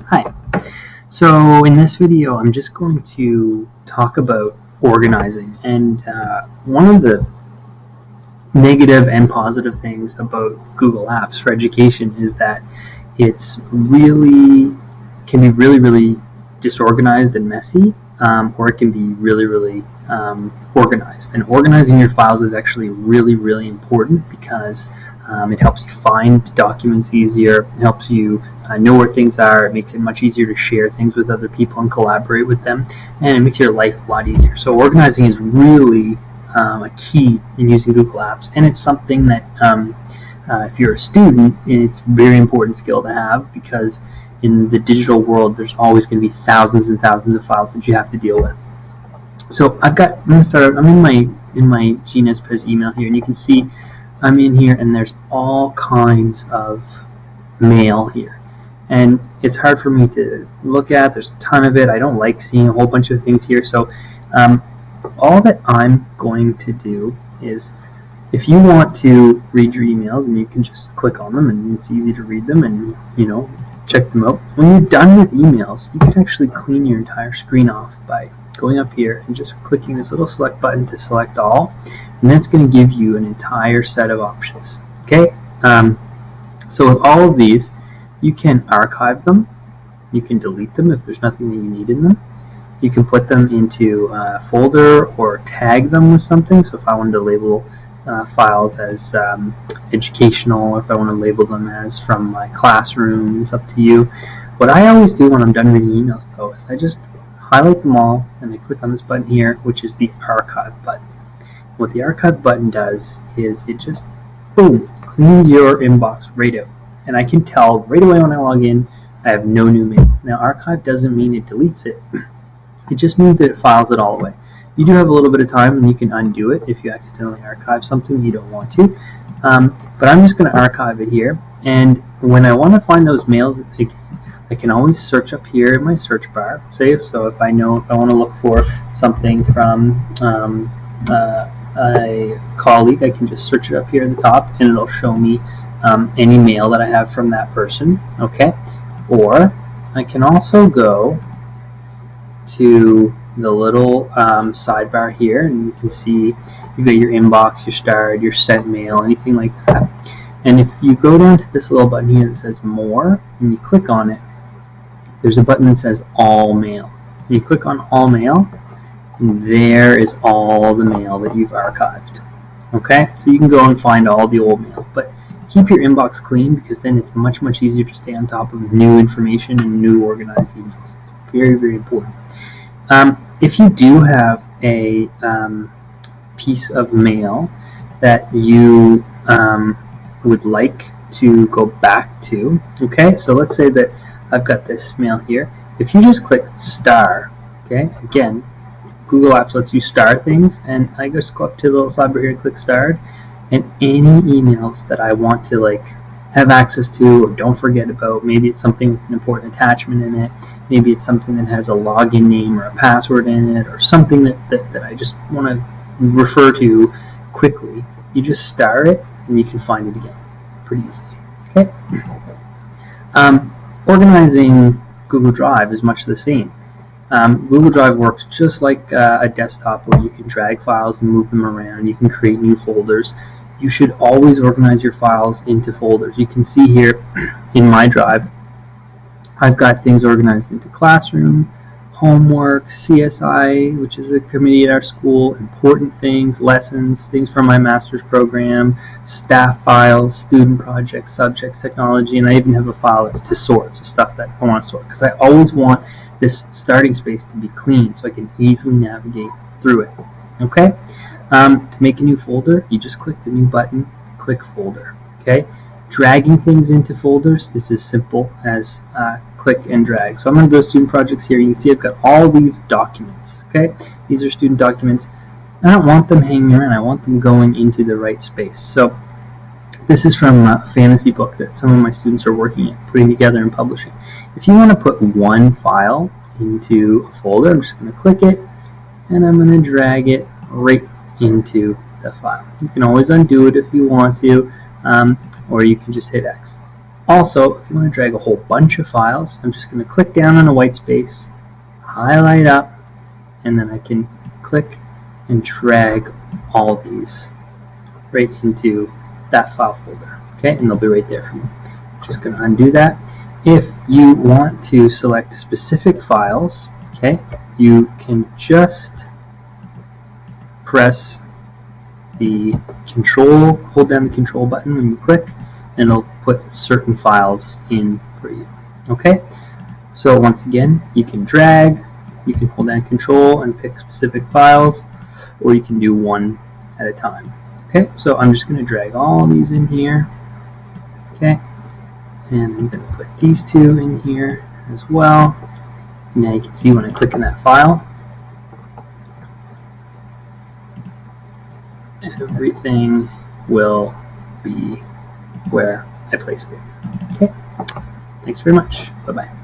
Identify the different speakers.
Speaker 1: Hi. So in this video, I'm just going to talk about organizing. And one of the negative and positive things about Google Apps for education is that it's really can be really disorganized and messy, or it can be really organized. And organizing your files is actually really important because it helps you find documents easier. It helps you know where things are. It makes it much easier to share things with other people and collaborate with them, and it makes your life a lot easier. So organizing is really a key in using Google Apps, and it's something that if you're a student, it's a very important skill to have because in the digital world, there's always going to be thousands and thousands of files that you have to deal with. So I'm going to start. I'm in my GNSPES email here, and you can see I'm in here, and there's all kinds of mail here, and it's hard for me to look at. There's a ton of it. I don't like seeing a whole bunch of things here, so all that I'm going to do is, if you want to read your emails, and you can just click on them, and it's easy to read them, and check them out. When you're done with emails, you can actually clean your entire screen off by going up here and just clicking this little select button to select all, and that's going to give you an entire set of options. Okay, so with all of these, you can archive them, you can delete them if there's nothing that you need in them. You can put them into a folder or tag them with something. So if I wanted to label files as educational, or if I want to label them as from my classroom, it's up to you. What I always do when I'm done reading emails, though, is I just highlight them all and I click on this button here, which is the archive button. What the archive button does is it just, boom, cleans your inbox right out. And I can tell right away when I log in, I have no new mail. Now, archive doesn't mean it deletes it. It just means that it files it all away. You do have a little bit of time, and you can undo it if you accidentally archive something you don't want to. But I'm just going to archive it here. And when I want to find those mails, I can always search up here in my search bar. So if I want to look for something from a colleague, I can just search it up here at the top, and it'll show me any mail that I have from that person. Okay, or I can also go to the little sidebar here, and you can see you've got your inbox, your starred, your sent mail, anything like that. And if you go down to this little button here that says more, and you click on it, there's a button that says all mail. And you click on all mail, and there is all the mail that you've archived. Okay, so you can go and find all the old mail, but keep your inbox clean, because then it's much easier to stay on top of new information and new organized emails. It's very important. If you do have a piece of mail that you would like to go back to, okay, so let's say that I've got this mail here. If you just click star, okay, again, Google Apps lets you star things, and I just go up to the little sidebar here and click starred, and any emails that I want to have access to or don't forget about, maybe it's something with an important attachment in it, maybe it's something that has a login name or a password in it, or something that I just want to refer to quickly, you just star it and you can find it again pretty easily. Okay. Organizing Google Drive is much the same. Google Drive works just like a desktop, where you can drag files and move them around. You can create new folders. You should always organize your files into folders. You can see here in my drive, I've got things organized into classroom, homework, CSI, which is a committee at our school, important things, lessons, things from my master's program, staff files, student projects, subjects, technology, and I even have a file that's to sort, so stuff that I want to sort, because I always want this starting space to be clean so I can easily navigate through it. Okay? To make a new folder, you just click the new button, click folder. Okay? Dragging things into folders is as simple as click and drag. So I'm going to go to student projects here. You can see I've got all these documents. Okay? These are student documents. I don't want them hanging around. I want them going into the right space. So this is from a fantasy book that some of my students are working at, putting together and publishing. If you want to put one file into a folder, I'm just going to click it, and I'm going to drag it right into the file. You can always undo it if you want to, or you can just hit X. Also, if you want to drag a whole bunch of files, I'm just going to click down on a white space, highlight up, and then I can click and drag all of these right into that file folder. Okay, and they'll be right there for me. Just going to undo that. If you want to select specific files, okay, you can just press the control, hold down the control button when you click, and it'll put certain files in for you. Okay, so once again, you can drag, you can hold down control and pick specific files, or you can do one at a time. Okay, so I'm just going to drag all these in here. Okay, and I'm going to put these two in here as well. And now you can see when I click on that file, everything will be where I placed it. Okay, thanks very much. Bye-bye.